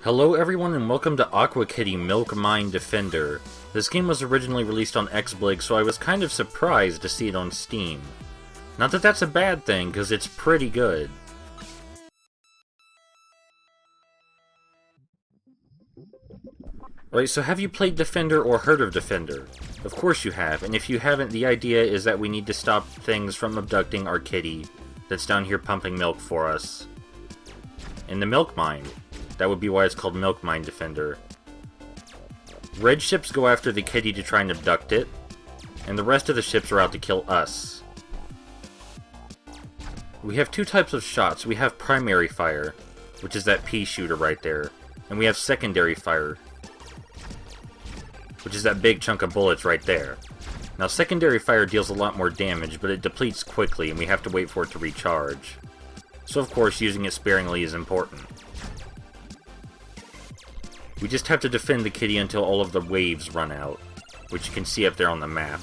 Hello everyone and welcome to Aqua Kitty Milk Mine Defender. This game was originally released on XBLIG, so I was kind of surprised to see it on Steam. Not that that's a bad thing, because it's pretty good. Right, so have you played Defender or heard of Defender? Of course you have, and if you haven't, the idea is that we need to stop things from abducting our kitty that's down here pumping milk for us. In the milk mine. That would be why it's called Milk Mine Defender. Red ships go after the kitty to try and abduct it, and the rest of the ships are out to kill us. We have two types of shots. We have primary fire, which is that pea shooter right there, and we have secondary fire, which is that big chunk of bullets right there. Now, secondary fire deals a lot more damage, but it depletes quickly, and we have to wait for it to recharge. So, of course, using it sparingly is important. We just have to defend the kitty until all of the waves run out, which you can see up there on the map.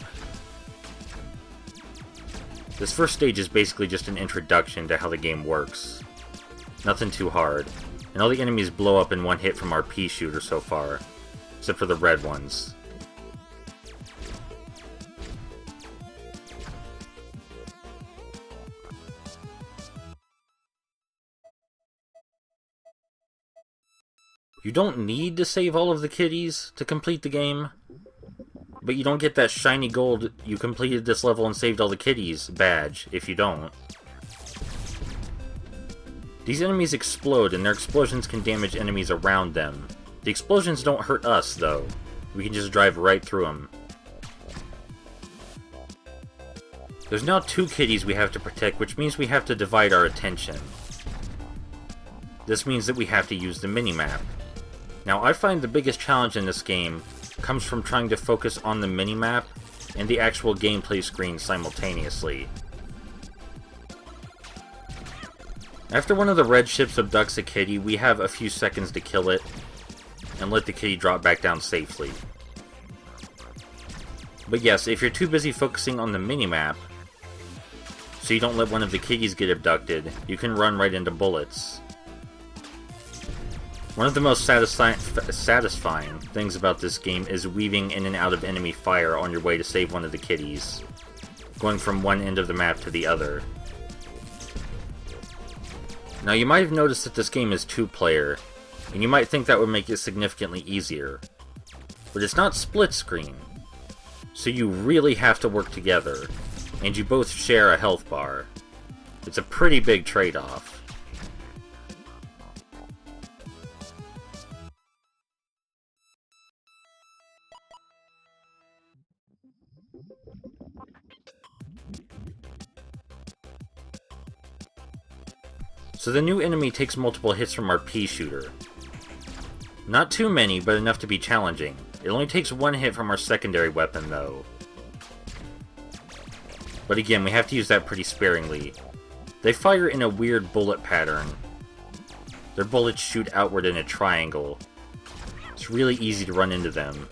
This first stage is basically just an introduction to how the game works. Nothing too hard, and all the enemies blow up in one hit from our pea shooter so far, except for the red ones. You don't need to save all of the kitties to complete the game, but you don't get that shiny gold "you completed this level and saved all the kitties" badge if you don't. These enemies explode, and their explosions can damage enemies around them. The explosions don't hurt us, though. We can just drive right through them. There's now two kitties we have to protect, which means we have to divide our attention. This means that we have to use the minimap. Now, I find the biggest challenge in this game comes from trying to focus on the minimap and the actual gameplay screen simultaneously. After one of the red ships abducts a kitty, we have a few seconds to kill it and let the kitty drop back down safely. But yes, if you're too busy focusing on the minimap, so you don't let one of the kitties get abducted, you can run right into bullets. One of the most satisfying things about this game is weaving in and out of enemy fire on your way to save one of the kitties, going from one end of the map to the other. Now, you might have noticed that this game is two-player, and you might think that would make it significantly easier, but it's not split screen, so you really have to work together, and you both share a health bar. It's a pretty big trade-off. So the new enemy takes multiple hits from our pea shooter. Not too many, but enough to be challenging. It only takes one hit from our secondary weapon, though. But again, we have to use that pretty sparingly. They fire in a weird bullet pattern. Their bullets shoot outward in a triangle. It's really easy to run into them.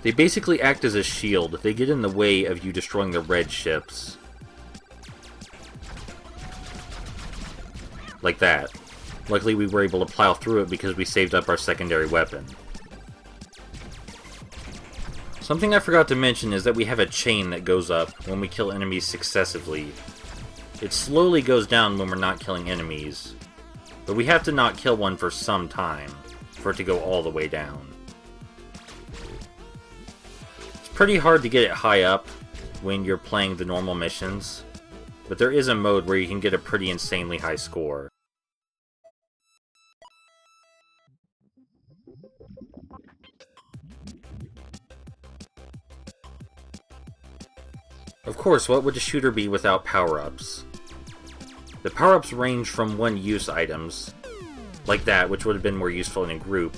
They basically act as a shield. They get in the way of you destroying the red ships. Like that. Luckily we were able to plow through it because we saved up our secondary weapon. Something I forgot to mention is that we have a chain that goes up when we kill enemies successively. It slowly goes down when we're not killing enemies, but we have to not kill one for some time for it to go all the way down. It's pretty hard to get it high up when you're playing the normal missions, but there is a mode where you can get a pretty insanely high score. Of course, what would a shooter be without power-ups? The power-ups range from one-use items, like that, which would have been more useful in a group,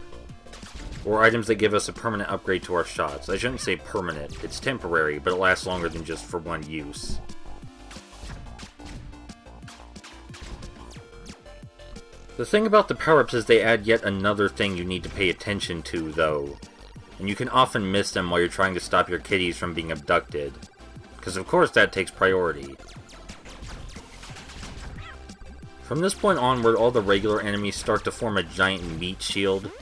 or items that give us a permanent upgrade to our shots. I shouldn't say permanent, it's temporary, but it lasts longer than just for one use. The thing about the power-ups is they add yet another thing you need to pay attention to, though, and you can often miss them while you're trying to stop your kitties from being abducted. Because of course that takes priority. From this point onward, all the regular enemies start to form a giant meat shield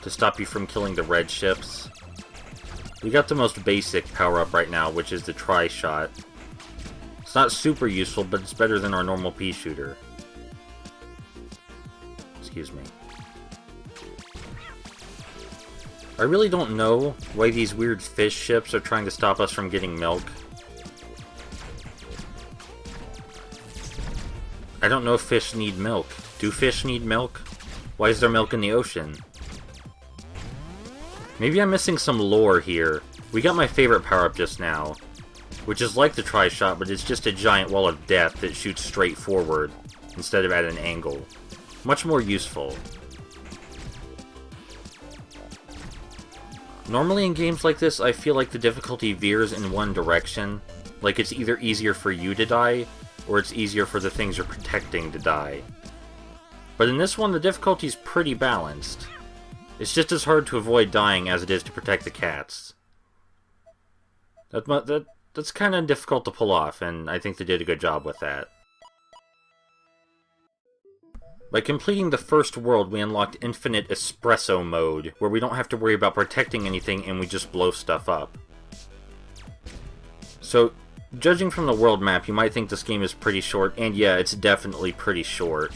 to stop you from killing the red ships. We got the most basic power-up right now, which is the Tri-Shot. It's not super useful, but it's better than our normal pea shooter. Excuse me. I really don't know why these weird fish ships are trying to stop us from getting milk. I don't know if fish need milk. Do fish need milk? Why is there milk in the ocean? Maybe I'm missing some lore here. We got my favorite power-up just now, which is like the Tri-Shot, but it's just a giant wall of death that shoots straight forward instead of at an angle. Much more useful. Normally in games like this, I feel like the difficulty veers in one direction. Like it's either easier for you to die, or it's easier for the things you're protecting to die. But in this one, the difficulty's pretty balanced. It's just as hard to avoid dying as it is to protect the cats. That's kind of difficult to pull off, and I think they did a good job with that. By completing the first world, we unlocked Infinite Espresso Mode, where we don't have to worry about protecting anything and we just blow stuff up. So, judging from the world map, you might think this game is pretty short, and yeah, it's definitely pretty short.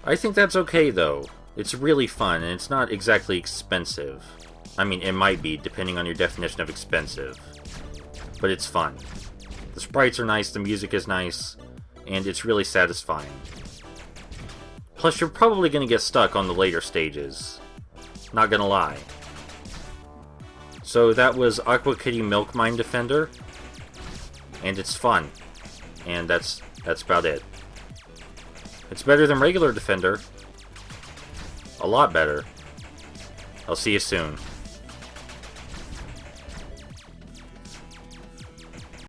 I think that's okay though. It's really fun, and it's not exactly expensive. I mean, it might be, depending on your definition of expensive. But it's fun. The sprites are nice, the music is nice, and it's really satisfying. Plus, you're probably going to get stuck on the later stages. Not gonna lie. So that was Aqua Kitty Milk Mine Defender. And it's fun. And that's about it. It's better than regular Defender. A lot better. I'll see you soon.